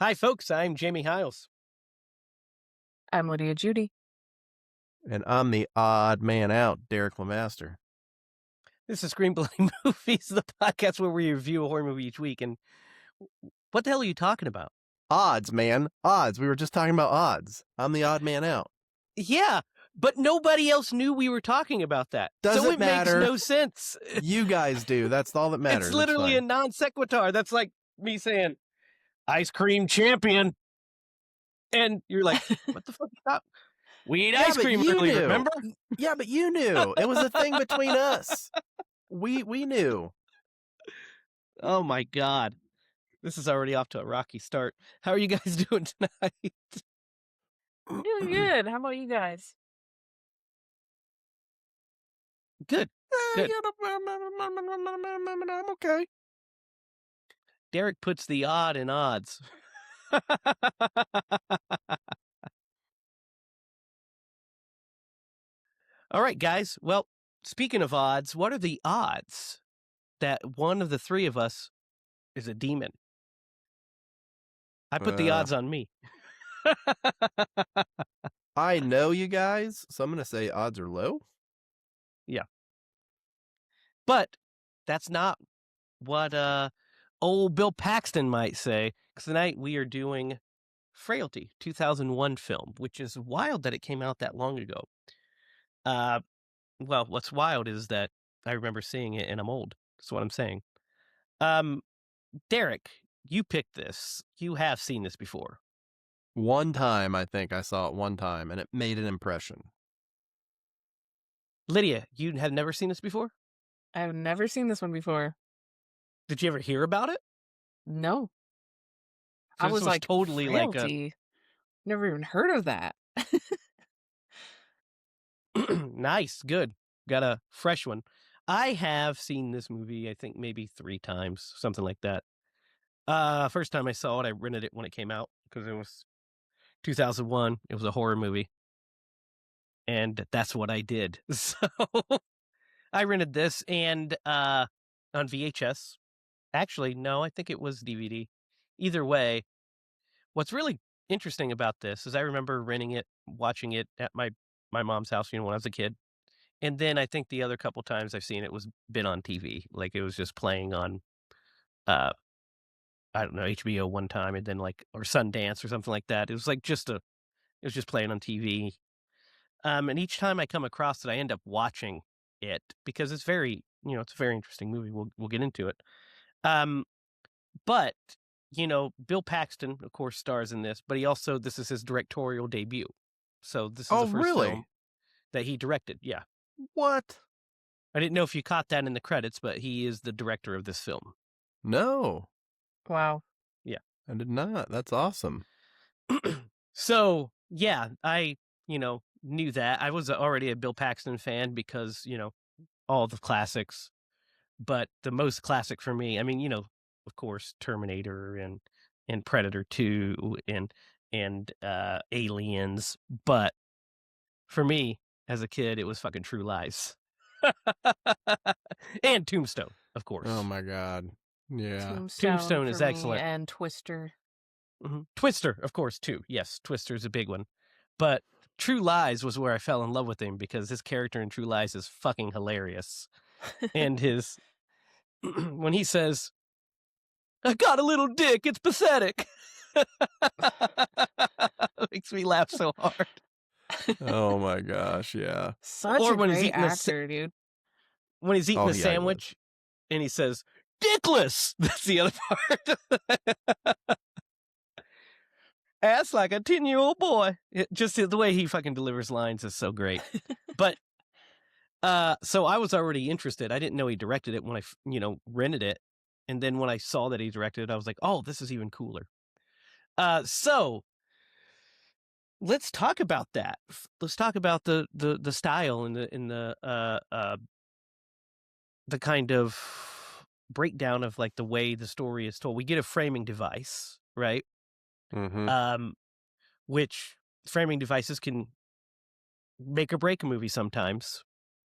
Hi, folks. I'm Jamie Hiles. I'm Lydia Judy. And I'm the odd man out, Derek Lemaster. This is Screenplay Movies, the podcast where we review a horror movie each week. And what the hell are you talking about? Odds, man. Odds. We were just talking about odds. I'm the odd man out. Yeah, but nobody else knew we were talking about that. Doesn't so it matter. makes no sense. You guys do. That's all that matters. It's literally a non sequitur. That's like me saying, ice cream champion. And you're like, what the fuck is that? We ate ice cream earlier, remember? Yeah, but you knew. It was a thing between us. We knew. Oh, my God. This is already off to a rocky start. How are you guys doing tonight? I'm doing good. How about you guys? Good. Good. I'm okay. Derek puts the odd in odds. All right, guys. Well, speaking of odds, what are the odds that one of the three of us is a demon? I put the odds on me. I know you guys, so I'm going to say odds are low. Yeah. But that's not what old Bill Paxton might say. Because tonight we are doing Frailty, 2001 film, which is wild that it came out that long ago. Well, what's wild is that I remember seeing it and I'm old. That's what I'm saying. Derek, you picked this. You have seen this before. One time, I think I saw it one time, and it made an impression. Lydia, you have never seen this before? I've never seen this one before. Did you ever hear about it? No. So I was like, totally Frailty? like Never even heard of that. Nice, good. Got a fresh one. I have seen this movie, I think maybe 3 times, something like that. First time I saw it, I rented it when it came out because it was 2001. It was a horror movie. And that's what I did. So I rented this and on VHS. Actually, no, I think it was DVD. Either way, what's really interesting about this is I remember renting it, watching it at my mom's house, when I was a kid. And then I think the other couple times I've seen it was been on TV. Like it was just playing on I don't know, HBO one time and then or Sundance or something like that. It was like it was just playing on TV. And each time I come across it, I end up watching it because it's very, it's a very interesting movie. We'll get into it. But, Bill Paxton, of course, stars in this, but this is his directorial debut. So this is the first film that he directed. Yeah. What? I didn't know if you caught that in the credits, but he is the director of this film. No. Wow. Yeah. I did not. That's awesome. So, yeah, I, knew that. I was already a Bill Paxton fan because, all the classics. But the most classic for me, I mean, of course, Terminator and Predator 2 and Aliens. But for me, as a kid, it was fucking True Lies. And Tombstone, of course. Oh my God. Yeah. Tombstone is excellent. And Twister. Mm-hmm. Twister, of course, too. Yes, Twister's a big one. But True Lies was where I fell in love with him because his character in True Lies is fucking hilarious. And his when he says, "I got a little dick, it's pathetic." Makes me laugh so hard. Oh my gosh, yeah. Such a great actor, dude. When he's eating a sandwich and he says, "Dickless." That's the other part. Ass like a 10-year-old boy. Just the way he fucking delivers lines is so great. But so I was already interested. I didn't know he directed it when I, rented it. And then when I saw that he directed it, I was like, oh, this is even cooler. So let's talk about that. Let's talk about the style and the kind of breakdown of like the way the story is told. We get a framing device, right? Mm-hmm. Which framing devices can make or break a movie sometimes.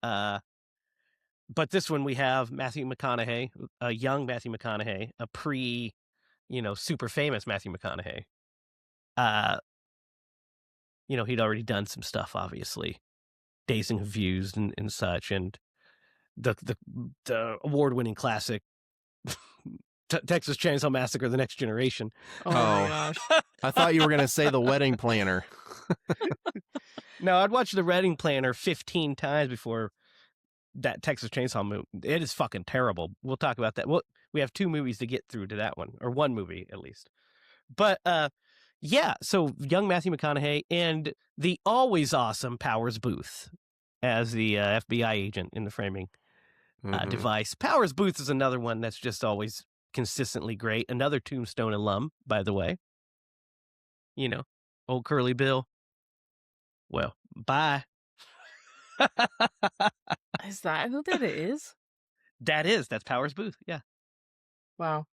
But this one we have Matthew McConaughey, a young Matthew McConaughey, a pre, super famous Matthew McConaughey. Uh, he'd already done some stuff, obviously, Dazed and Confused and such, and the award-winning classic Texas Chainsaw Massacre: The Next Generation. Oh my Oh. gosh. I thought you were going to say The Wedding Planner. No, I'd watched The Wedding Planner 15 times before that Texas Chainsaw movie. It is fucking terrible. We'll talk about that. We have 2 movies to get through to that one, or 1 movie at least. But yeah, so young Matthew McConaughey and the always awesome Powers Booth as the FBI agent in the framing device. Powers Booth is another one that's just always consistently great. Another Tombstone alum, by the way. Old Curly Bill. Well, bye. Is that who that is? That's Powers Booth. Yeah. Wow.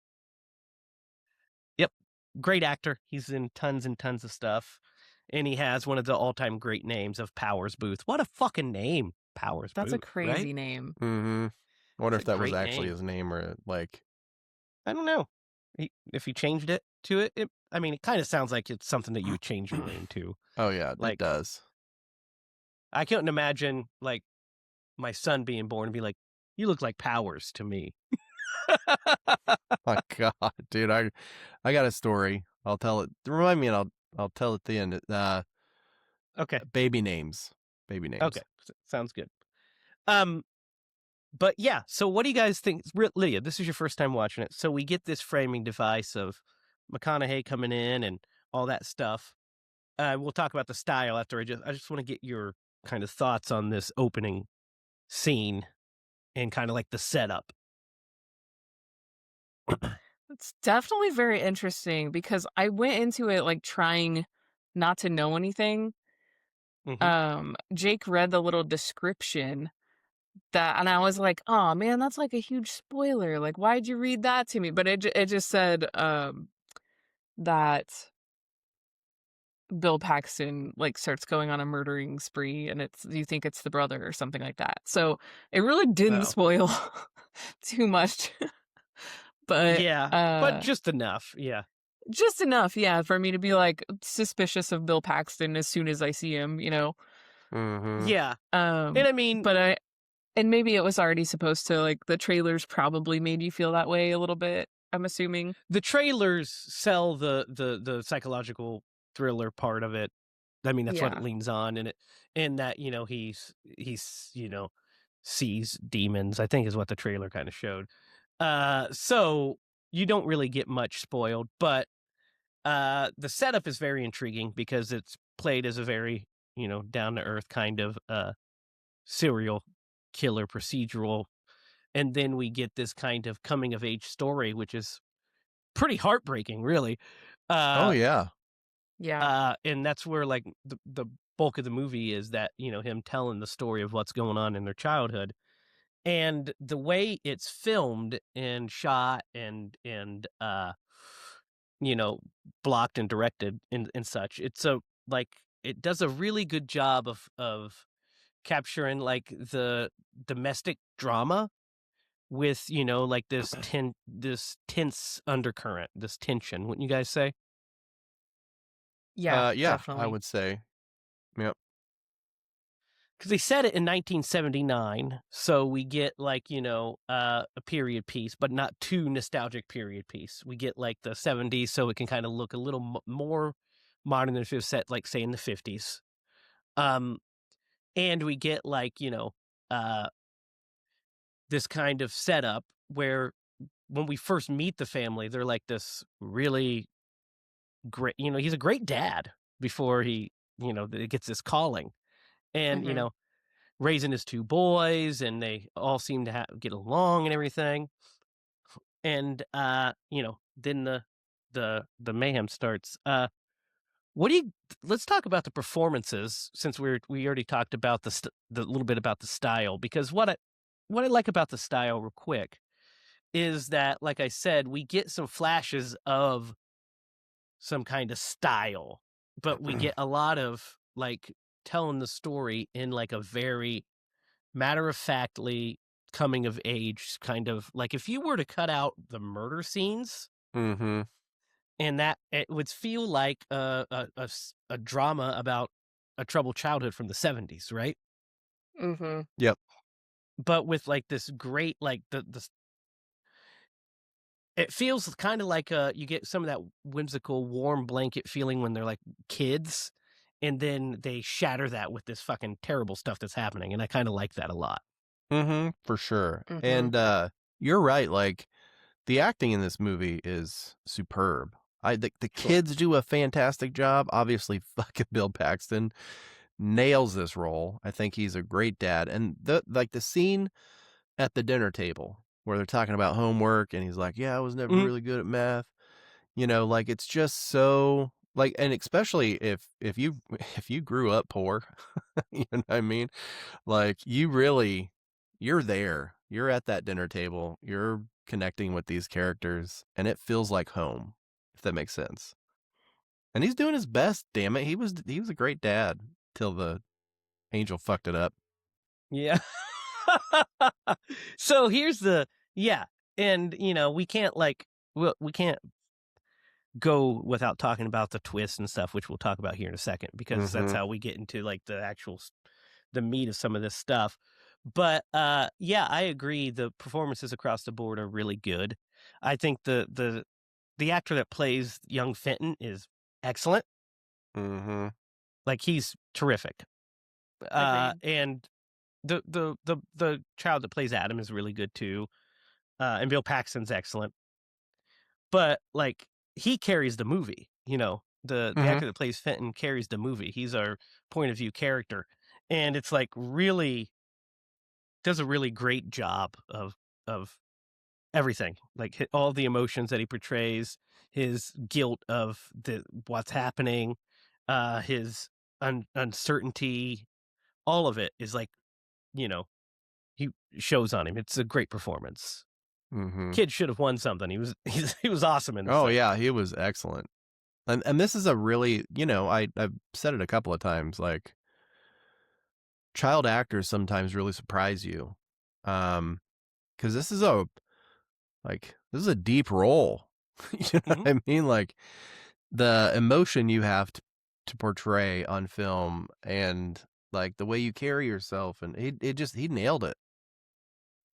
Yep. Great actor. He's in tons and tons of stuff. And he has one of the all-time great names of Powers Booth. What a fucking name, Powers That's Booth. a crazy right? name. I wonder It's if a that was great actually name. his name or like. I don't know. If he changed it to it, it kind of sounds like it's something that you would change your name to. Oh, yeah, Like- it does. I couldn't imagine, like, my son being born and be like, you look like Powers to me. My God, dude, I got a story. I'll tell it. Remind me, and I'll tell it at the end. Okay. Baby names. Okay. Sounds good. But yeah, so what do you guys think? Lydia, this is your first time watching it. So we get this framing device of McConaughey coming in and all that stuff. We'll talk about the style after. I just want to get your kind of thoughts on this opening scene and kind of like the setup. It's definitely very interesting because I went into it like trying not to know anything. Jake read the little description and I was like, oh man, that's like a huge spoiler. Like, why'd you read that to me? But it just said that Bill Paxton like starts going on a murdering spree and you think it's the brother or something like that. So it really didn't Oh. spoil too much. But yeah, but just enough. Yeah. Just enough, yeah, for me to be like suspicious of Bill Paxton as soon as I see him, Yeah. And I mean, but and maybe it was already supposed to, like, the trailers probably made you feel that way a little bit, I'm assuming. the trailers sell the psychological thriller part of it. I mean, that's what Yeah. it leans on, and that he's sees demons, I think is what the trailer kind of showed. So you don't really get much spoiled, but the setup is very intriguing because it's played as a very down to earth kind of serial killer procedural, and then we get this kind of coming of age story, which is pretty heartbreaking, really. Oh, yeah. Yeah. And that's where like the bulk of the movie is that him telling the story of what's going on in their childhood, and the way it's filmed and shot and blocked and directed and such. It's it does a really good job of capturing like the domestic drama with like this tense undercurrent, this tension, wouldn't you guys say? Yeah, Yeah, definitely. I would say. Yep. Because they set it in 1979, so we get like a period piece, but not too nostalgic period piece. We get like the 70s, so it can kind of look a little more modern than if it was set like say in the 50s. And we get like this kind of setup where when we first meet the family, they're like this really great. He's a great dad before he gets this calling, and Mhm. Raising his 2 boys, and they all seem to get along and everything. And then the mayhem starts. What do you? Let's talk about the performances since we already talked about the little bit about the style, because what I like about the style real quick is that, like I said, we get some flashes of some kind of style, but we get a lot of like telling the story in like a very matter-of-factly coming of age kind of, like if you were to cut out the murder scenes Mm-hmm. and that it would feel like a drama about a troubled childhood from the 70s, right? Mm-hmm. Yep. But with like this great like the it feels kind of like you get some of that whimsical warm blanket feeling when they're like kids, and then they shatter that with this fucking terrible stuff that's happening, and I kind of like that a lot. For sure. Mm-hmm. And you're right. Like the acting in this movie is superb. The Sure. kids do a fantastic job. Obviously, fucking Bill Paxton nails this role. I think he's a great dad. And the scene at the dinner table where they're talking about homework, and he's like, "Yeah, I was never Mhm. really good at math." Like it's just so like, and especially if you if you grew up poor, you know what I mean? Like you're there. You're at that dinner table. You're connecting with these characters, and it feels like home, if that makes sense. And he's doing his best, damn it. He was a great dad till the angel fucked it up. Yeah. So here's the yeah, and we can't we can't go without talking about the twists and stuff, which we'll talk about here in a second, because that's Mhm. how we get into like the actual the meat of some of this stuff. But yeah, I agree. The performances across the board are really good. I think the actor that plays young Fenton is excellent. Mhm. Like he's terrific. Agreed. And the child that plays Adam is really good too. And Bill Paxton's excellent. But like he carries the movie, the Mhm. actor that plays Fenton carries the movie. He's our point of view character. And it's like really does a really great job of everything. Like all the emotions that he portrays, his guilt of what's happening, his uncertainty, all of it is like, you know, he shows on him. It's a great performance. Mhm. Kid should have won something. He was awesome in this Oh thing. yeah, he was excellent. And this is a really, I've said it a couple of times, like child actors sometimes really surprise you. Because this is a deep role. You know what Mhm. I mean? Like the emotion you have to portray on film, and like the way you carry yourself, and he nailed it.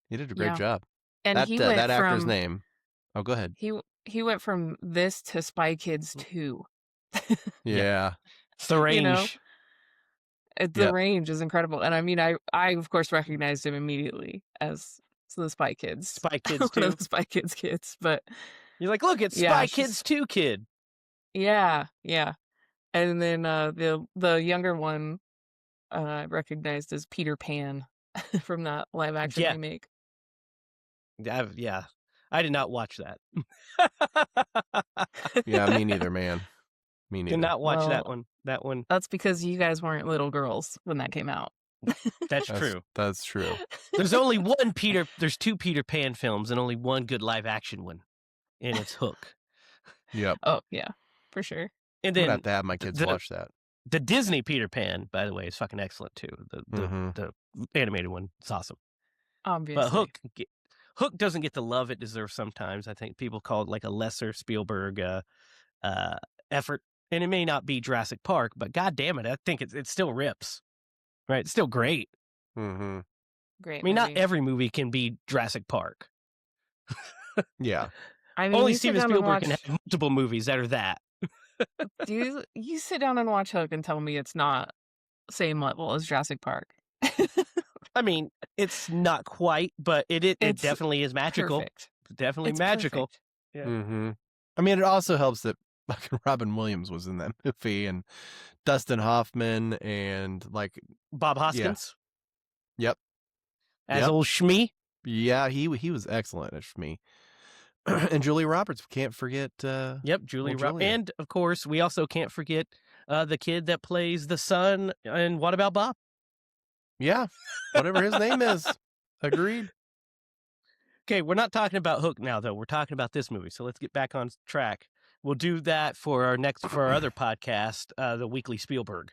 He did a great Yeah. job. And That he that went actor's from name. Oh, go ahead. he went from this to Spy Kids 2. Yeah. Yeah. It's the You know? range. The Yep. range is incredible. And I mean, I of course recognized him immediately as the Spy Kids. Spy Kids One of 2. the Spy Kids kids. But You're like, look, it's yeah, Spy it's Kids just 2 kid. yeah, yeah. And then the younger one I recognized as Peter Pan from that live action Yeah. remake. Yeah. I did not watch that. Yeah, me neither, man. Me Did neither. not watch Well, that one. That one. that's because you guys weren't little girls when that came out. That's That's true. that's true. There's two Peter Pan films and only one good live action one, and it's Hook. Yep. Oh, yeah, for sure. And I'm gonna have then to have my the kids the, watch that. the Disney Peter Pan, by the way, is fucking excellent too. Mm-hmm. The animated one, it's awesome. But Obviously. Hook doesn't get the love it deserves sometimes. I think people call it like a lesser Spielberg uh, effort, and it may not be Jurassic Park, but god damn it, I think it still rips. Right, it's still great. Mm-hmm. I Great mean, not movie. every movie can be Jurassic Park. Yeah. I mean, Only you sit Steven down and Spielberg can have watch multiple movies that are that. you sit down and watch Hook and tell me it's not same level as Jurassic Park. I mean, it's not quite, but it It's definitely is magical. perfect. Definitely It's magical. perfect. Yeah. Mm-hmm. I mean, it also helps that fucking Robin Williams was in that movie, and Dustin Hoffman, and like, Bob yeah, Hoskins yep, as yep, old Shmee. yeah. He was excellent as me. And Julia Roberts. Can't forget. Yep, Julie Old Rob. Julia. And of course, we also can't forget the kid that plays the son in What About Bob? Yeah, whatever his name is. Agreed. Okay, we're not talking about Hook now, though. We're talking about this movie. So let's get back on track. We'll do that for our other podcast, the Weekly Spielberg.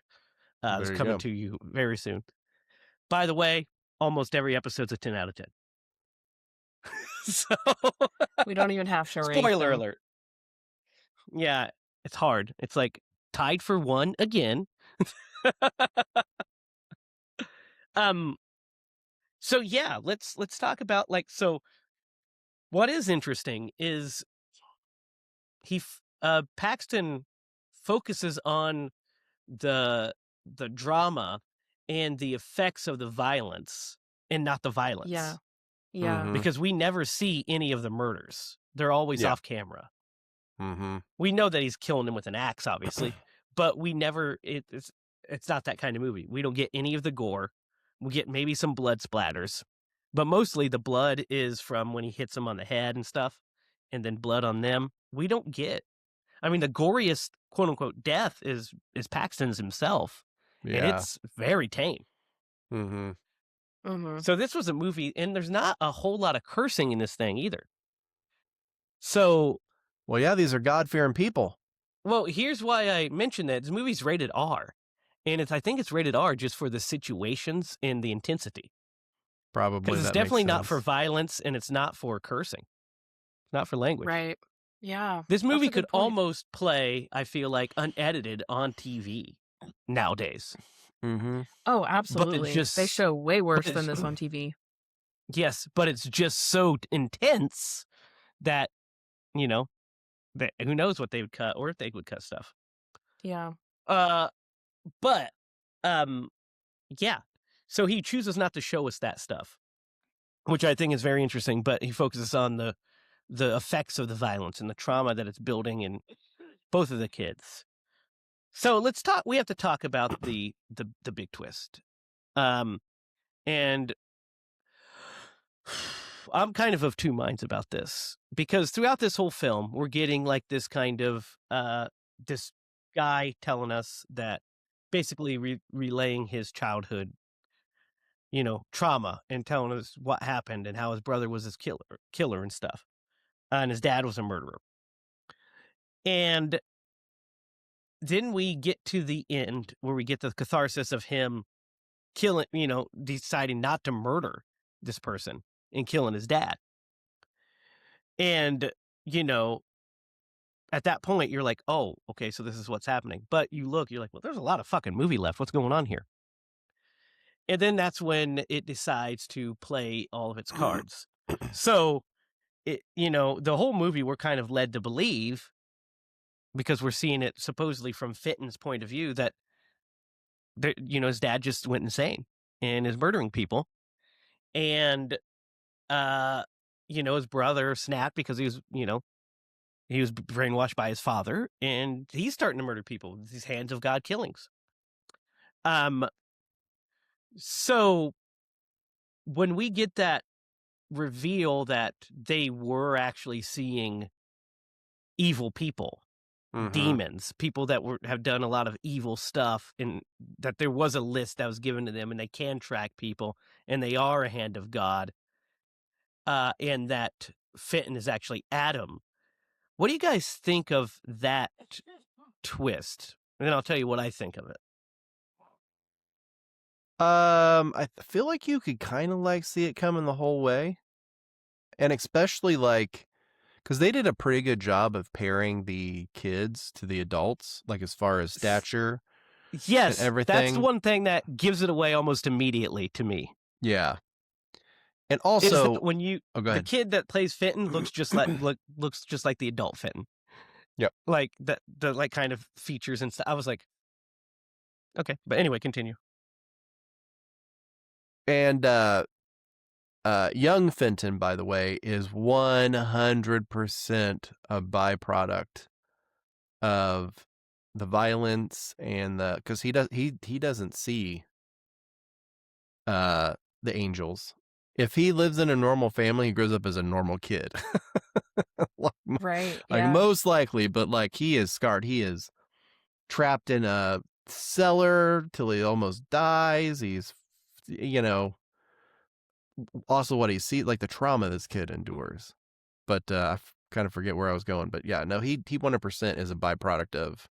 That's There you coming go. to you very soon. By the way, almost every episode's a 10 out of 10. So, We don't even have to rank spoiler them. alert. Yeah, it's hard. It's like tied for one again. um so yeah, let's talk about what is interesting is Paxton focuses on the drama and the effects of the violence and not the Yeah. violence, Yeah. Mm-hmm. because we never see any of the murders. They're always Yeah. off camera. Mm-hmm. We know that he's killing him with an axe, obviously, but we never. It's not that kind of movie. We don't get any of the gore. We get maybe some blood splatters, but mostly the blood is from when he hits him on the head and stuff, and then blood on them. We don't get. I mean, the goriest quote unquote death is Paxton's himself, and Yeah. it's very tame. Mm-hmm. Mm-hmm. So this was a movie, and there's not a whole lot of cursing in this thing either. So, Well, yeah, these are God-fearing people. well, here's why I mentioned that. This movie's rated R, and I think it's rated R just for the situations and the intensity. Probably Because it's that definitely makes not for sense. violence, and it's not for cursing. It's not for language. Right. Yeah. This that's movie a good could point. almost play, I feel like, unedited on TV nowadays. Mm-hmm. Oh, absolutely. They just- show way worse but than it's- this on TV. Yes, but it's just so intense that, you know, that who knows what they would cut or if they would cut stuff. Yeah. But yeah. So he chooses not to show us that stuff, which I think is very interesting, but he focuses on the effects of the violence and the trauma that it's building in both of the kids. So we have to talk about the big twist. And I'm kind of two minds about this, because throughout this whole film, we're getting like this kind of this guy telling us that basically relaying his childhood, trauma, and telling us what happened and how his brother was his killer and stuff. And his dad was a murderer. And then we get to the end where we get the catharsis of him killing, deciding not to murder this person and killing his dad. And, at that point, you're like, oh, okay, so this is what's happening. But you're like, well, there's a lot of fucking movie left. What's going on here? And then that's when it decides to play all of its cards. So, the whole movie we're kind of led to believe, because we're seeing it supposedly from Fenton's point of view, that, his dad just went insane and is murdering people. And, his brother snapped because he was brainwashed by his father, and he's starting to murder people with these hands of God killings. So when we get that reveal that they were actually seeing evil people, Mm-hmm. demons, people that have done a lot of evil stuff, and that there was a list that was given to them, and they can track people, and they are a hand of God, and that Fenton is actually Adam. What do you guys think of that twist? And then I'll tell you what I think of it. I feel like you could kind of like see it coming the whole way, and especially like, because they did a pretty good job of pairing the kids to the adults, like as far as stature. Yes, and everything. that's the one thing that gives it away almost immediately to me. Yeah, and Is also that when go the ahead. kid that plays Fenton looks just like the adult Fenton. Yep. Like the like kind of features and stuff. I was like, okay, but anyway, continue. And young Fenton, by the way, is 100% a byproduct of the violence and because he doesn't see the angels. If he lives in a normal family, he grows up as a normal kid. Right. Like Yeah. most likely, but like he is scarred. He is trapped in a cellar till he almost dies. He's, also what he sees, like the trauma this kid endures. But I kind of forget where I was going. But yeah, no, he 100% is a byproduct of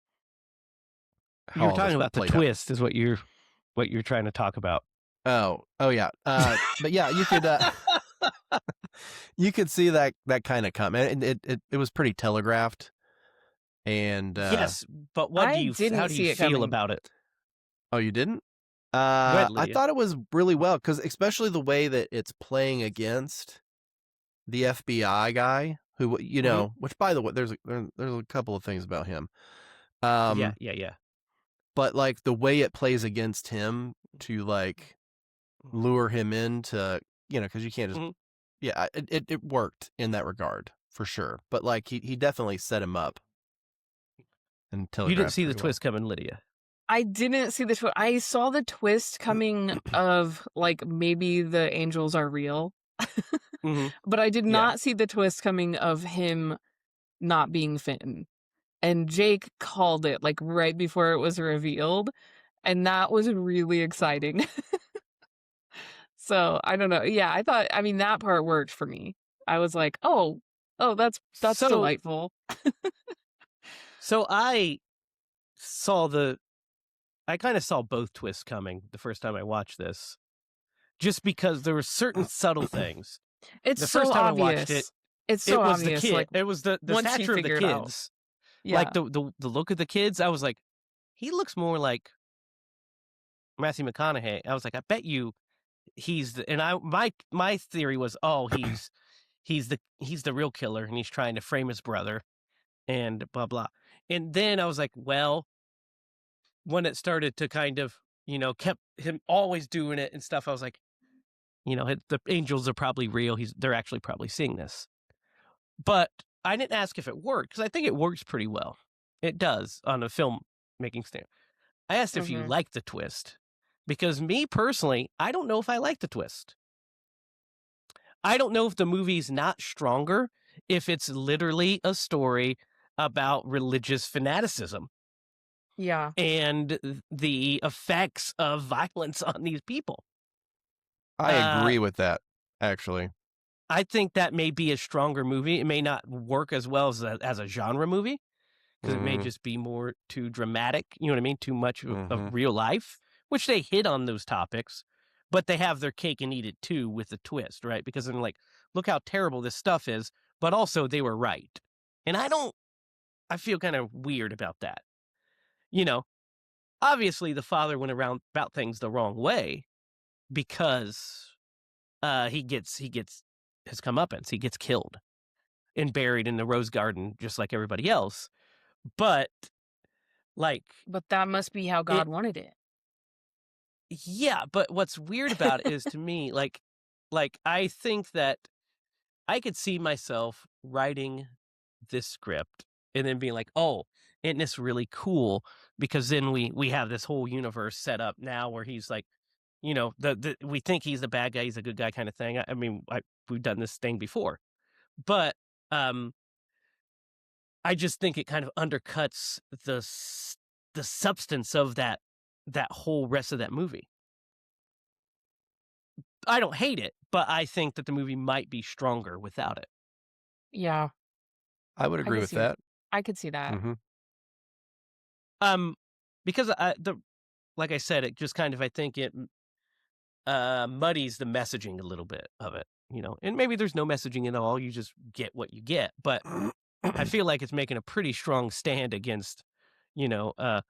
how You were all this talking about the played out. twist, is what you're trying to talk about. Oh yeah. But yeah, you could you could see that kind of come, and it was pretty telegraphed. And Yes, but I how didn't do see you it feel coming. about it? oh, you didn't? Go ahead, I Lydia. thought it was really well because especially the way that it's playing against the FBI guy who which by the way there's a couple of things about him. Yeah. But like the way it plays against him to like lure him into, because you can't just, Mhm. yeah, it worked in that regard for sure. But like he definitely set him up and You didn't telegraphed see the pretty well. twist coming, Lydia. I didn't see the twist. I saw the twist coming of like maybe the angels are real, Mm-hmm. but I did Yeah. not see the twist coming of him not being Finn. And Jake called it like right before it was revealed, and that was really exciting. So I don't know. Yeah, I mean that part worked for me. I was like, oh, that's So delightful. I kind of saw both twists coming the first time I watched this, just because there were certain subtle things. It's The so first time I watched obvious. it, It's it so was the obvious. kid. Like It was the once you stature of the figure it out. kids. Yeah. Like the look of the kids. I was like, he looks more like Matthew McConaughey. I was like, I bet you he's the, and I my theory was, oh, he's the real killer and he's trying to frame his brother and blah blah. And then I was like, well, when it started to kind of, kept him always doing it and stuff, I was like, the angels are probably real. They're actually probably seeing this. But I didn't ask if it worked because I think it works pretty well. It does on a filmmaking stand. I asked if you Mhm. like the twist because me personally, I don't know if I like the twist. I don't know if the movie's not stronger if it's literally a story about religious fanaticism Yeah. and the effects of violence on these people. I agree with that, actually. I think that may be a stronger movie. It may not work as well as a genre movie because it may just be more too dramatic. You know what I mean? Too much of real life, which they hit on those topics, but they have their cake and eat it too with the twist, right? Because they're like, look how terrible this stuff is, but also they were right. And I feel kind of weird about that. Obviously the father went around about things the wrong way because he gets his comeuppance. He gets killed and buried in the rose garden just like everybody else. But like But that must be how God wanted it. yeah, but what's weird about it is to me like I think that I could see myself writing this script and then being like, oh, isn't this really cool? Because then we have this whole universe set up now where he's like, we think he's the bad guy, he's a good guy kind of thing. I mean, we've done this thing before, but I just think it kind of undercuts the substance of that whole rest of that movie. I don't hate it, but I think that the movie might be stronger without it. Yeah. I would agree with that. I could see that. Because like I said, it just kind of I think it muddies the messaging a little bit of it, and maybe there's no messaging at all. You just get what you get, but I feel like it's making a pretty strong stand against, uh,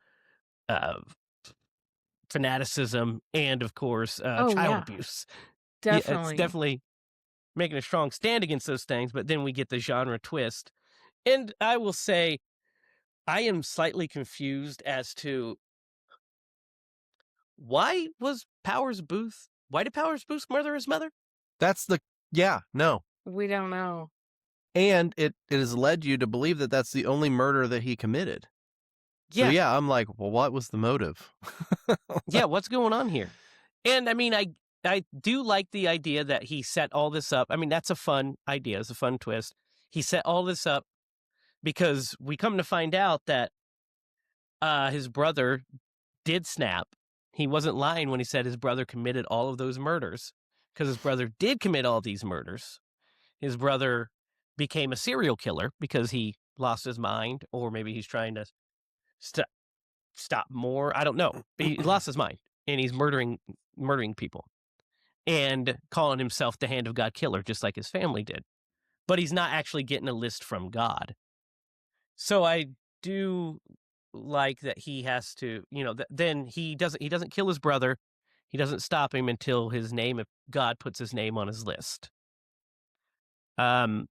fanaticism and, of course, Oh child yeah. abuse. Yeah, it's Definitely. definitely making a strong stand against those things, but then we get the genre twist. And I will say, I am slightly confused as to why did Powers Booth murder his mother? No. We don't know. And it has led you to believe that that's the only murder that he committed. So Yeah. yeah, I'm like, well, what was the motive? Yeah, what's going on here? And I mean, I do like the idea that he set all this up. I mean, that's a fun idea. It's a fun twist. He set all this up because we come to find out that his brother did snap. He wasn't lying when he said his brother committed all of those murders because his brother did commit all these murders. His brother became a serial killer because he lost his mind, or maybe he's trying to stop more. I don't know. He lost his mind and he's murdering people and calling himself the Hand of God Killer, just like his family did. But he's not actually getting a list from God. So I do like that he has to, then he doesn't kill his brother. He doesn't stop him until if God puts his name on his list. Um,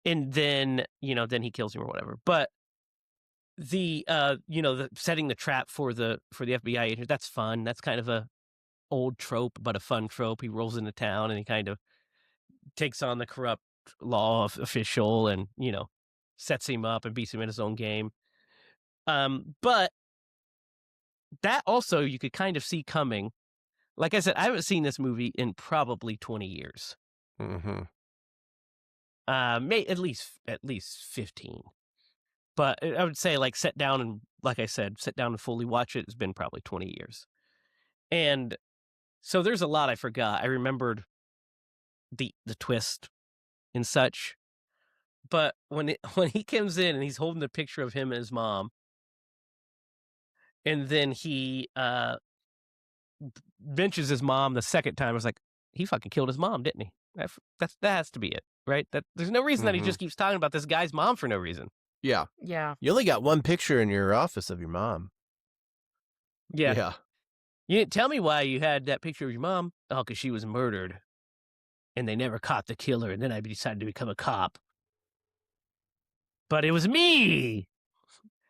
and then, then he kills him or whatever. But the setting the trap for the FBI agent, that's fun. That's kind of a old trope, but a fun trope. He rolls into town and he kind of takes on the corrupt law official and, sets him up and beats him in his own game. But that also you could kind of see coming. Like I said, I haven't seen this movie in probably 20 years. Mm-hmm. At least 15. But I would say sit down and fully watch it. It's been probably 20 years. And so there's a lot I forgot. I remembered the twist and such. But when he comes in and he's holding the picture of him and his mom, and then he mentions his mom the second time, I was like, he fucking killed his mom, didn't he? That has to be it, right? That there's no reason that he just keeps talking about this guy's mom for no reason. Yeah. Yeah. You only got one picture in your office of your mom. Yeah. Yeah. You didn't tell me why you had that picture of your mom. Oh, because she was murdered. And they never caught the killer. And then I decided to become a cop. But it was me.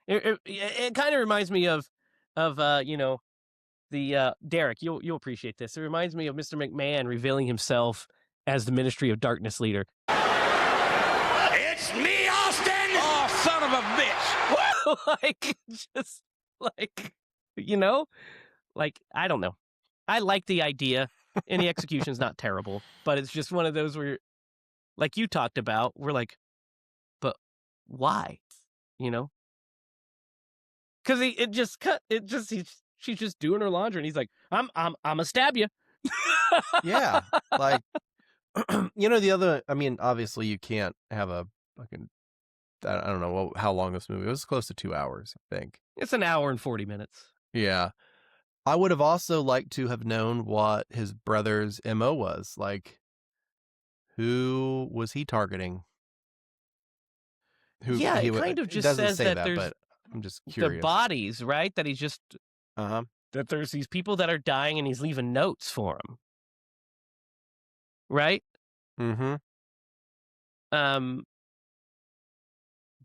It kind of reminds me of the Derek. You'll appreciate this. It reminds me of Mr. McMahon revealing himself as the Ministry of Darkness leader. It's me, Austin! Oh, son of a bitch! I don't know. I like the idea, and the execution's not terrible, but it's just one of those where, like you talked about, we're like, but why? Because she's just doing her laundry, and he's like, I'm gonna stab you. Yeah. Like, the other, I mean, obviously you can't have a fucking, I don't know how long this movie was. Close to 2 hours, I think. It's an hour and 40 minutes. Yeah. I would have also liked to have known what his brother's MO was. Like, who was he targeting? It kind of just says that there's but I'm just curious. The bodies, right? That he's just that there's these people that are dying and he's leaving notes for them, right? Mm-hmm.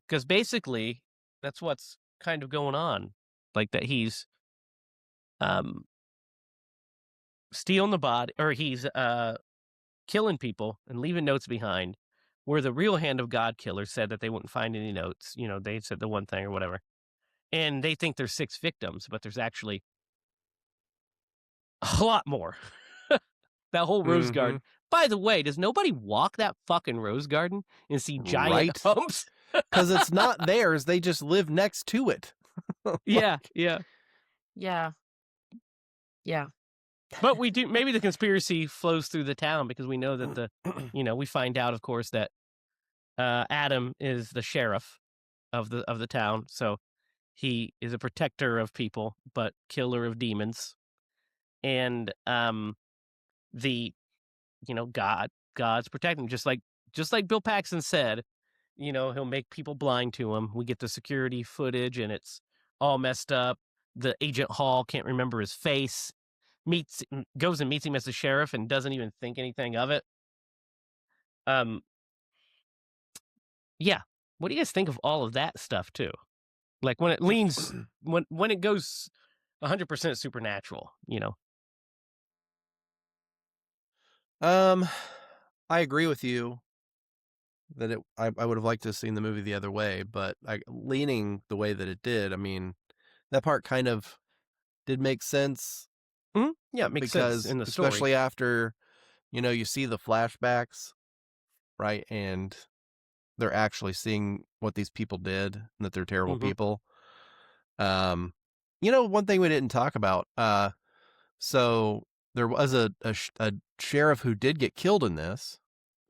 Because basically that's what's kind of going on, like that he's stealing the body, or he's killing people and leaving notes behind. Where the real Hand of God killer said that they wouldn't find any notes. They said the one thing or whatever. And they think there's 6 victims, but there's actually a lot more. That whole rose garden. By the way, does nobody walk that fucking rose garden and see giant humps? Because it's not theirs. They just live next to it. Yeah. But we do. Maybe the conspiracy flows through the town because we know that we find out, of course, that Adam is the sheriff of the town. So he is a protector of people, but killer of demons. And God's protecting him, just like Bill Paxton said. He'll make people blind to him. We get the security footage, and it's all messed up. The Agent Hall can't remember his face. Goes and meets him as the sheriff and doesn't even think anything of it. Yeah. What do you guys think of all of that stuff too? Like when it leans, when it goes 100% supernatural, I agree with you that I would have liked to have seen the movie the other way, but leaning the way that it did, I mean, that part kind of did make sense. Mm-hmm. Yeah, it makes sense in the story. Especially after, you see the flashbacks, right? And they're actually seeing what these people did and that they're terrible people. One thing we didn't talk about, so there was a sheriff who did get killed in this.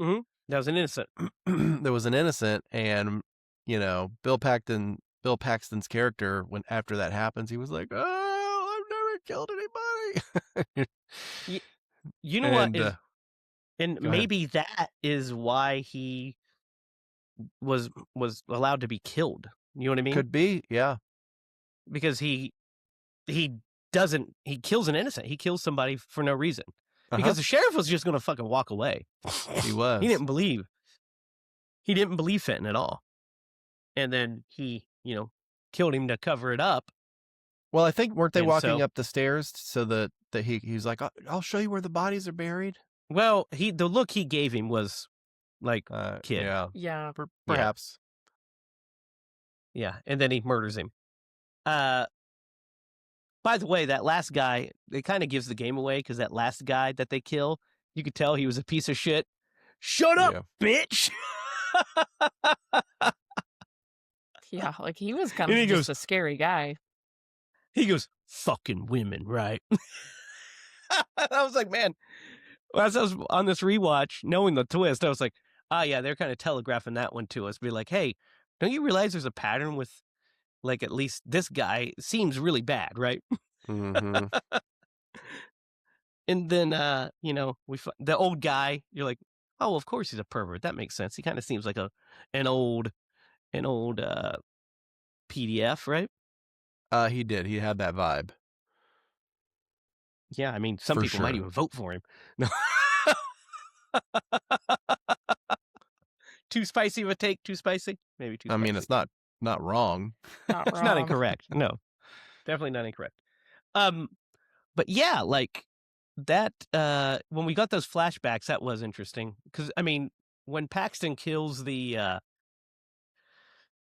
Mm-hmm. That was an innocent. There was an innocent, and Bill Paxton's character, when after that happens, he was like, "Oh, I've never killed anybody." You know what? And maybe that is why he was allowed to be killed. You know what I mean? Could be, yeah. Because he kills an innocent. He kills somebody for no reason. Because the sheriff was just going to fucking walk away. He was. He didn't believe Fenton at all. And then he, killed him to cover it up. Well, I think weren't they And walking so- up the stairs so that he was like, I'll show you where the bodies are buried. Well, the look he gave him was like, kid. Yeah, Yeah. perhaps. Yeah, and then he murders him. By the way, that last guy, it kind of gives the game away because that last guy that they kill, you could tell he was a piece of shit. Shut up, bitch! Yeah, like he was kind And of he just goes- a scary guy. He goes, fucking women, right? I was like, man, as I was on this rewatch, knowing the twist, I was like, yeah, they're kind of telegraphing that one to us. Be like, hey, don't you realize there's a pattern with, like, at least this guy seems really bad, right? Mm-hmm. And then, the old guy, you're like, oh, of course he's a pervert. That makes sense. He kind of seems like an old PDF, right? He did. He had that vibe. Yeah, I mean, some For people might sure. even vote for him. No. Too spicy of a take? Too spicy? Maybe too I spicy. mean, it's not wrong. Not It's not wrong. incorrect. No, definitely not incorrect. But yeah, like that. When we got those flashbacks, that was interesting because I mean, when Paxton kills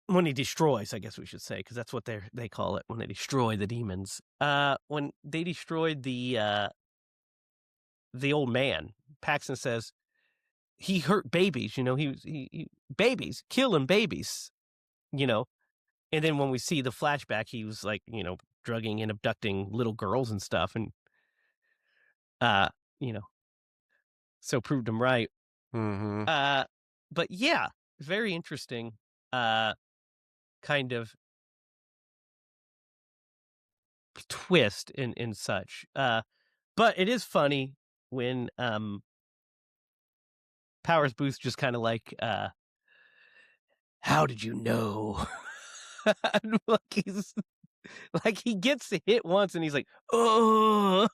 when he destroys, I guess we should say, because that's what they call it when they destroy the demons. When they destroyed the old man, Paxton says he hurt babies. He babies, killing babies. And then when we see the flashback, he was like, drugging and abducting little girls and stuff, and so proved him right. Mm-hmm. But yeah, very interesting. Kind of twist in such. But it is funny when Powers Booth just kind of like, how did you know? like he gets hit once and he's like, oh,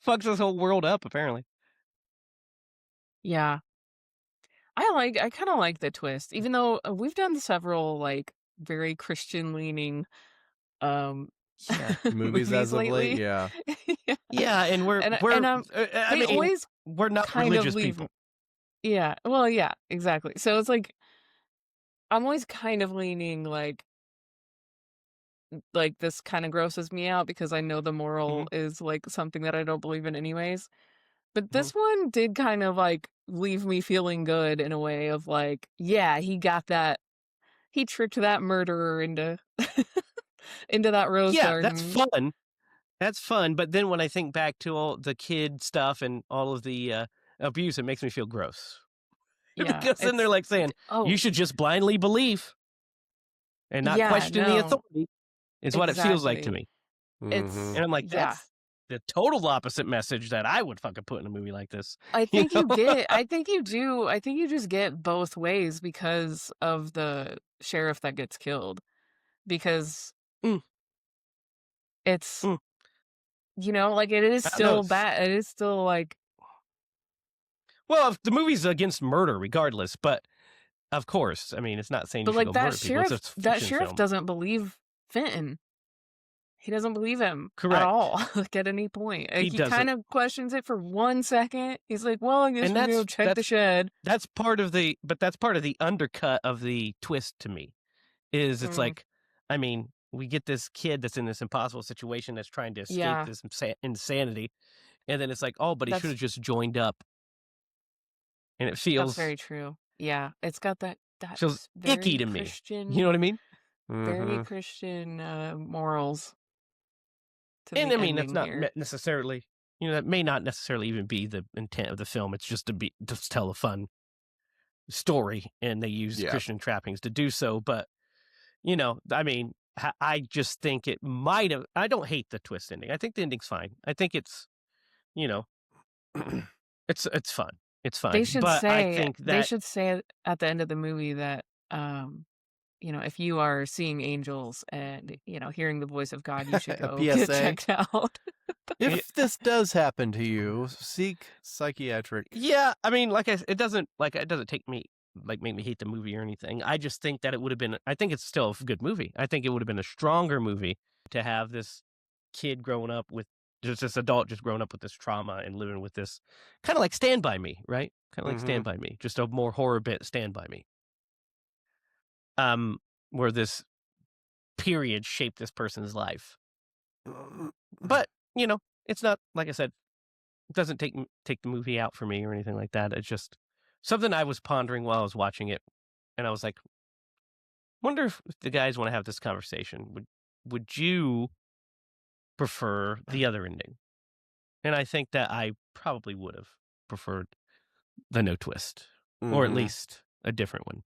fucks this whole world up apparently. Yeah. I kind of like the twist, even though we've done several like very Christian leaning Yeah. Movies as of lately. late, yeah. Yeah. Yeah, and we're And I they mean, always we're not kind religious of leave. people. Yeah. Well, yeah, exactly. So it's like I'm always kind of leaning like this kind of grosses me out because I know the moral is like something that I don't believe in anyways. But this one did kind of like leave me feeling good in a way of like, yeah, he got that. He tricked that murderer into into that rose Yeah, garden. that's fun. That's fun. But then when I think back to all the kid stuff and all of the abuse, it makes me feel gross. Yeah, Because then they're it's- like saying, oh, you should just blindly believe and not Yeah, question the no. authority. Is what it feels like to Exactly. me. It's Mhm. And I'm like, yeah. that's the total opposite message that I would fucking put in a movie like this. I think you know? get. I think you do. I think you just get both ways because of the sheriff that gets killed. Because Mm. it's Mm. like it is I don't know, still it's- bad. It is still like Well, the movie's against murder regardless, but of course, I mean, it's not saying you but should like go that murder people. It's sheriff. a That fiction sheriff film. doesn't believe Fenton. He doesn't believe him Correct. at all. Like at any point, He he doesn't. kind of questions it for 1 second. He's like, "Well, I guess And we go that's- check the that's- shed." That's part of the undercut of the twist to me. Is it's Mm. like, I mean, we get this kid that's in this impossible situation that's trying to escape Yeah. this insanity, and then it's like, oh, but he That's- should have just joined up. And it feels That's very true. Yeah, it's got that feels very icky to me. Christian, You know what I mean? very Mhm. Christian morals. To And the I mean, that's ending not here. necessarily, that may not necessarily even be the intent of the film. It's just to tell a fun story, and they use Yeah. Christian trappings to do so. But I mean, I just think it might have. I don't hate the twist ending. I think the ending's fine. I think it's, it's fun. It's fine. They should But I say think that at the end of the movie that, if you are seeing angels and, hearing the voice of God, you should A go get PSA. checked out. If this does happen to you, seek psychiatric. yeah, I mean, it doesn't take me make me hate the movie or anything. I just think that it would have been. I think it's still a good movie. I think it would have been a stronger movie to have this kid growing up with just this adult just growing up with this trauma and living with this kind of like Stand By Me, right? Kind of like Stand By Me, just a more horror bit Stand By Me. Where this period shaped this person's life. But, it's not, like I said, it doesn't take the movie out for me or anything like that. It's just something I was pondering while I was watching it. And I was like, wonder if the guys want to have this conversation. Would you prefer the other ending? And I think that I probably would have preferred the no twist, or at least a different one.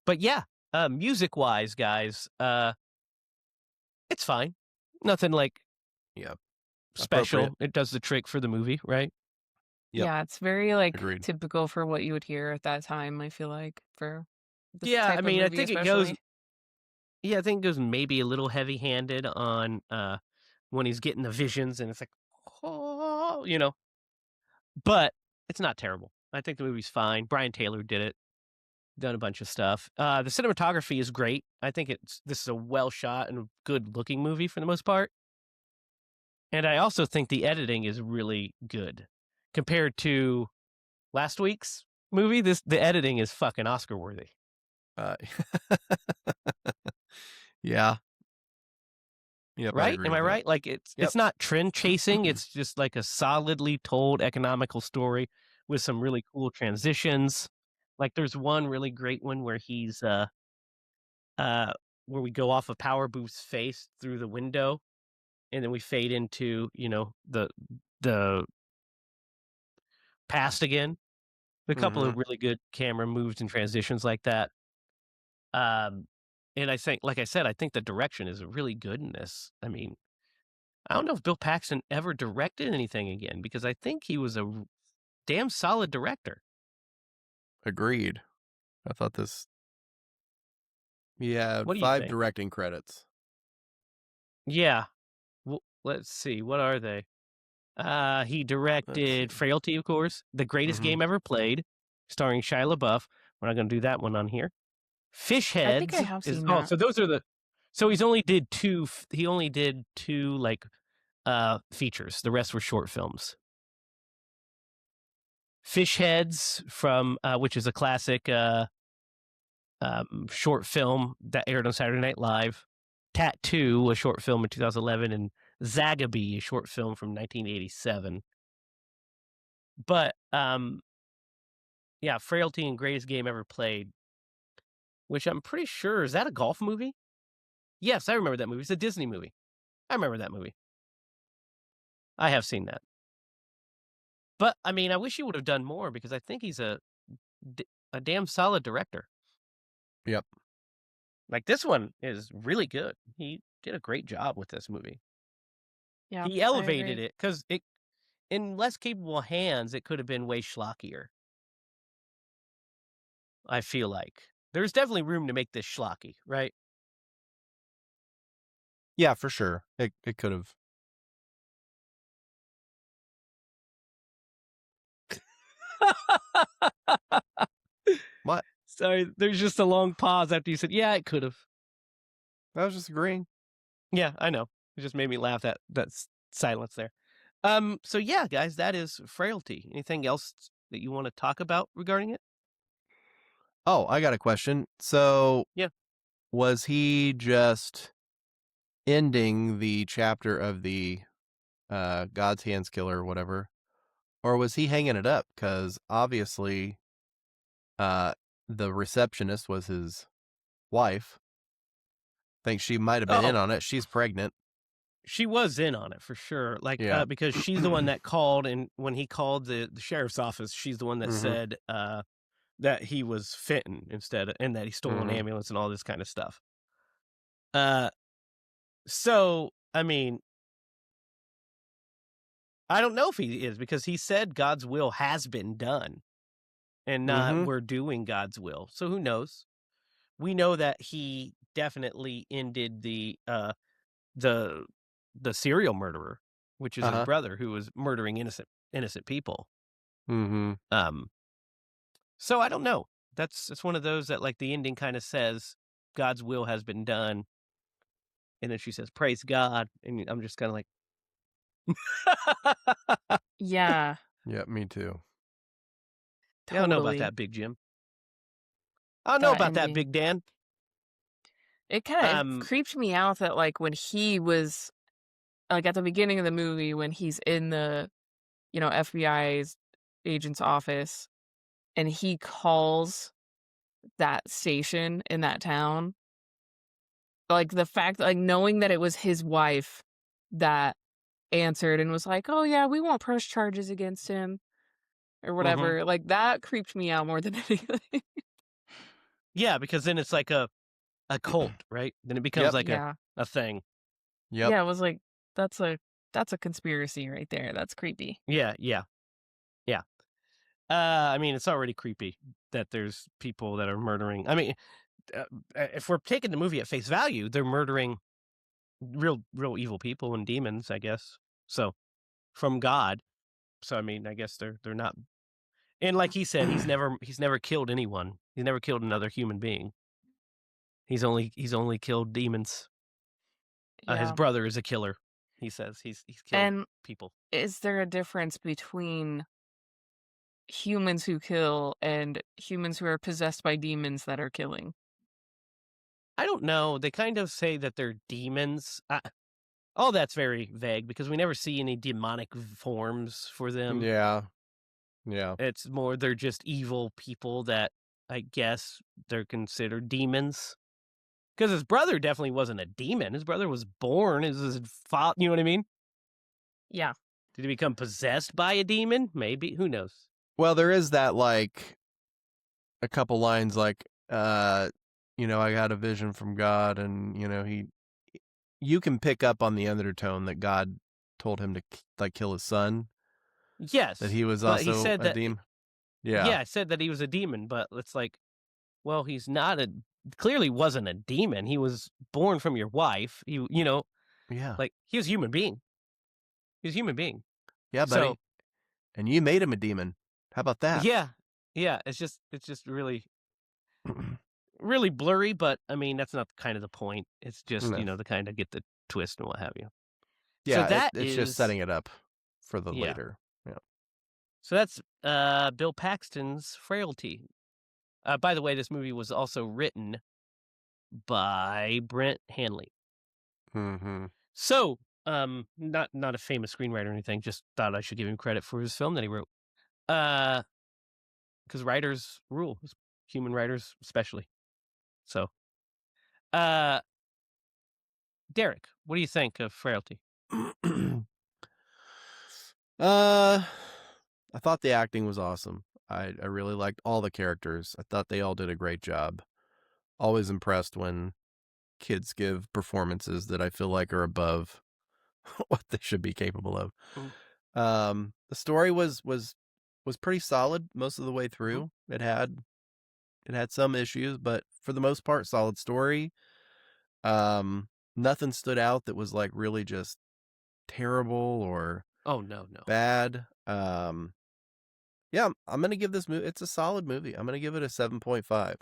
But yeah, music-wise, guys, it's fine. Nothing like special. Appropriate. It does the trick for the movie, right? Yep. Yeah, it's very Agreed. typical for what you would hear at that time, I feel like, for this Yeah, type I of mean, I movie think it especially. goes. Yeah, I think it goes maybe a little heavy-handed on when he's getting the visions, and it's like, oh, but it's not terrible. I think the movie's fine. Brian Taylor did it, done a bunch of stuff. The cinematography is great. I think this is a well shot and good looking movie for the most part. And I also think the editing is really good compared to last week's movie. The editing is fucking Oscar worthy. Yeah. Yep, Right? Am I right? Like it's not trend chasing. It's just like a solidly told economical story with some really cool transitions. Like there's one really great one where he's where we go off of Power Booth's face through the window, and then we fade into the past again. A couple of really good camera moves and transitions like that. And I think, like I said, I think the direction is really good in this. I mean, I don't know if Bill Paxton ever directed anything again, because I think he was a damn solid director. Agreed. I thought this. Yeah, What do you 5 think? directing credits. Yeah. Well, let's see. What are they? He directed Frailty, of course, The Greatest Game Ever Played, starring Shia LaBeouf. We're not going to do that one on here. Fish I think I Heads have is seen that. so those are the. So he's only did two. He only did two like features. The rest were short films. Fish Heads from which is a classic short film that aired on Saturday Night Live. Tattoo, a short film in 2011, and Zagabee, a short film from 1987. But yeah, Frailty and Greatest Game Ever Played, which I'm pretty sure, is that a golf movie? Yes, I remember that movie. It's a Disney movie. I remember that movie. I have seen that. But I mean, I wish he would have done more, because I think he's a damn solid director. Yep. Like this one is really good. He did a great job with this movie. Yeah, He elevated it, because in less capable hands, it could have been way schlockier. I feel like there's definitely room to make this schlocky, right? Yeah, for sure. It could have. What? Sorry, there's just a long pause after you said, "Yeah, it could have." I was just agreeing. Yeah, I know. It just made me laugh, that silence there. So yeah, guys, that is Frailty. Anything else that you want to talk about regarding it? Oh, I got a question. So, Yeah. was he just ending the chapter of the God's Hands Killer or whatever, or was he hanging it up? Because obviously, the receptionist was his wife. I think she might have been in on it. She's pregnant. She was in on it for sure. Like, Yeah. because she's the one that called, and when he called the sheriff's office, she's the one that said that he was Fenton instead, and that he stole an ambulance and all this kind of stuff. So I mean, I don't know if he is, because he said God's will has been done and not Mhm. we're doing God's will. So who knows? We know that he definitely ended the serial murderer, which is his Uh-huh. brother, who was murdering innocent people. Mhm. So I don't know. That's one of those that, like, the ending kind of says God's will has been done, and then she says praise God, and I'm just kind of like, Yeah, Yeah, me too. I don't know about totally. that, Big Jim. I don't know That about that, ending. Big Dan. It kind of Um, creeped me out that, like, when he was, like, at the beginning of the movie, when he's in the, FBI's agent's office and he calls that station in that town, like, the fact, like, knowing that it was his wife that answered and was like, "Oh, yeah, we won't press charges against him," or mhm. whatever, like, that creeped me out more than anything. Yeah, because then it's like a cult, right? Then it becomes Yep. like Yeah. a thing. Yep. Yeah, it was like, that's a that's a conspiracy right there, that's creepy. Yeah, yeah, yeah. I mean, it's already creepy that there's people that are murdering. I mean, if we're taking the movie at face value, they're murdering real evil people and demons, I guess. So from God. So I mean, I guess they're not. And like he said, he's never killed anyone. He's never killed another human being. He's only killed demons. His Yeah. brother is a killer. He says he's killed And people. is there a difference between humans who kill and humans who are possessed by demons that are killing? I don't know. They kind of say that they're demons. All that's very vague because we never see any demonic forms for them. Yeah. Yeah. It's more they're just evil people that I guess they're considered demons. Because his brother definitely wasn't a demon. His brother was born. His father, you know what I mean? Yeah. Did he become possessed by a demon? Maybe. Who knows? Well, there is that, like, a couple lines like, I got a vision from God, and you can pick up on the undertone that God told him to kill his son, that Yes, he was but he also said a that. demon. Yeah. Yeah, I said that he was a demon, but it's like, well, he's not a. Clearly, wasn't a demon. He was born from your wife. Yeah. Like he was a human being. He was a human being. Yeah, So buddy. And you made him a demon. How about that? yeah, yeah. It's just really blurry. But I mean, that's not kind of the point. It's just No. to kind of get the twist and what have you. So Yeah, that it's just is setting it up for the yeah. later. Yeah. So that's Bill Paxton's Frailty. By the way, this movie was also written by Brent Hanley. Mm-hmm. So, not a famous screenwriter or anything. Just thought I should give him credit for his film that he wrote. Because writers rule, human writers especially. So, uh, Derek, what do you think of Frailty? I thought the acting was awesome. I really liked all the characters. I thought they all did a great job. Always impressed when kids give performances that I feel like are above what they should be capable of. The story was pretty solid most of the way through. It had some issues, but for the most part, solid story. Nothing stood out that was like really just terrible or Oh no. bad. Yeah, I'm gonna give this movie. It's a solid movie. I'm gonna give it a 7.5.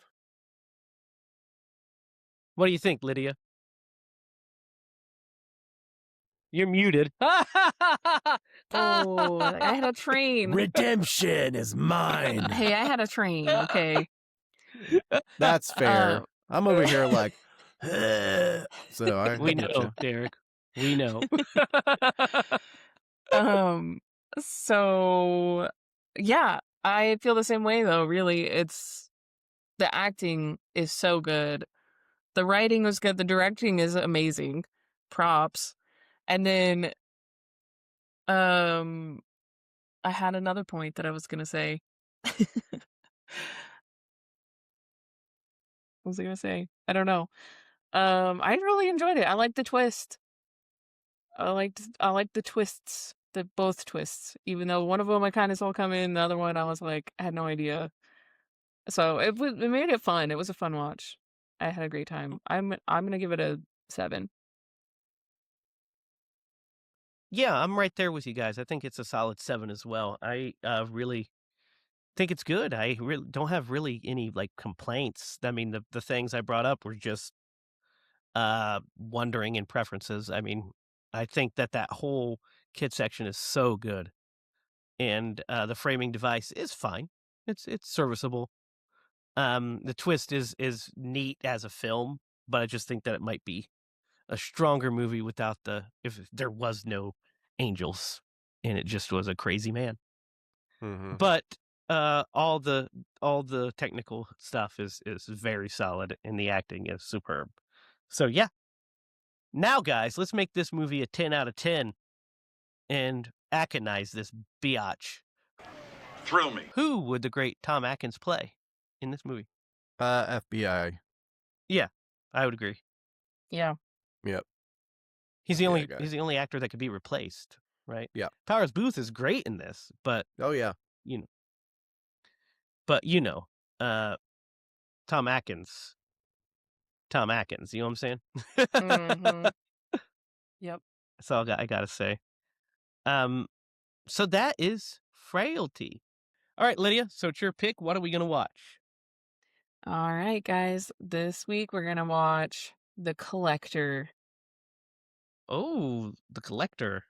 What do you think, Lydia? You're muted. Oh, I had a train. Redemption is mine. Hey, I had a train, okay? That's fair. I'm over here like, so We I get know, you. Derek. We know. So yeah, I feel the same way though, really. The acting is so good. The writing was good, the directing is amazing. Props. And then I had another point that I was gonna say. What was I gonna say? I don't know. I really enjoyed it. I liked the twist. I liked the twists. The both twists, even though one of them I kind of saw coming, the other one I was like, I had no idea. So it made it fun. It was a fun watch. I had a great time. I'm gonna give it a 7. Yeah, I'm right there with you guys. I think it's a solid 7 as well. I really think it's good. I really don't have really any like complaints. I mean, the things I brought up were just wondering and preferences. I mean, I think that whole kit section is so good, and the framing device is fine. It's serviceable. The twist is neat as a film, but I just think that it might be a stronger movie without if there was no angels and it just was a crazy man. Mm-hmm. But all the technical stuff is very solid and the acting is superb. So yeah. Now guys, let's make this movie a 10 out of 10 and Atkinize this biatch. Thrill me. Who would the great Tom Atkins play in this movie? FBI. Yeah, I would agree. Yeah. Yep. He's the Yeah, only guy. he's the only actor that could be replaced, right? Yeah. Powers Booth is great in this, but Oh yeah. Tom Atkins. Tom Atkins, you know what I'm saying? Mhm. Yep. That's all I gotta say. So that is Frailty. All right, Lydia, so it's your pick. What are we gonna watch? All right, guys. This week we're gonna watch The Collector. Oh, The Collector.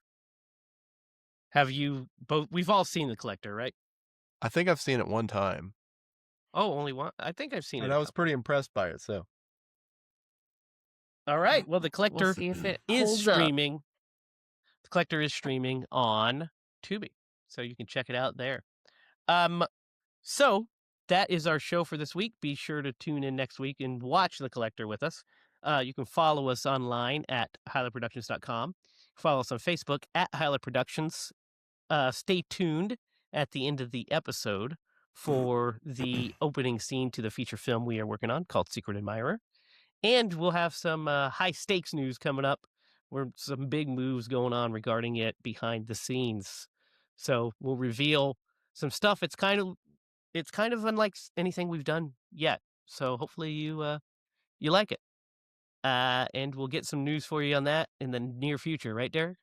Have you both? We've all seen The Collector, right? I think I've seen it one time, Oh, only one. I think I've seen it. and I was pretty impressed by it. So All right. Well, The Collector We'll see if it is holds up. streaming. The Collector is streaming on Tubi, so you can check it out there. So that is our show for this week. Be sure to tune in next week and watch The Collector with us. You can follow us online at HiLaProductions.com. Follow us on Facebook at HiLa Productions. Stay tuned at the end of the episode for the opening scene to the feature film we are working on called Secret Admirer. And we'll have some high stakes news coming up where some big moves going on regarding it behind the scenes. So we'll reveal some stuff. It's kind of unlike anything we've done yet. So hopefully you like it. And we'll get some news for you on that in the near future, right, Derek?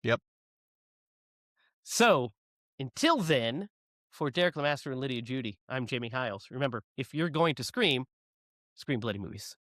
Yep. So until then, for Derek Lemaster and Lydia Judy, I'm Jamie Hiles. Remember, if you're going to scream bloody movies.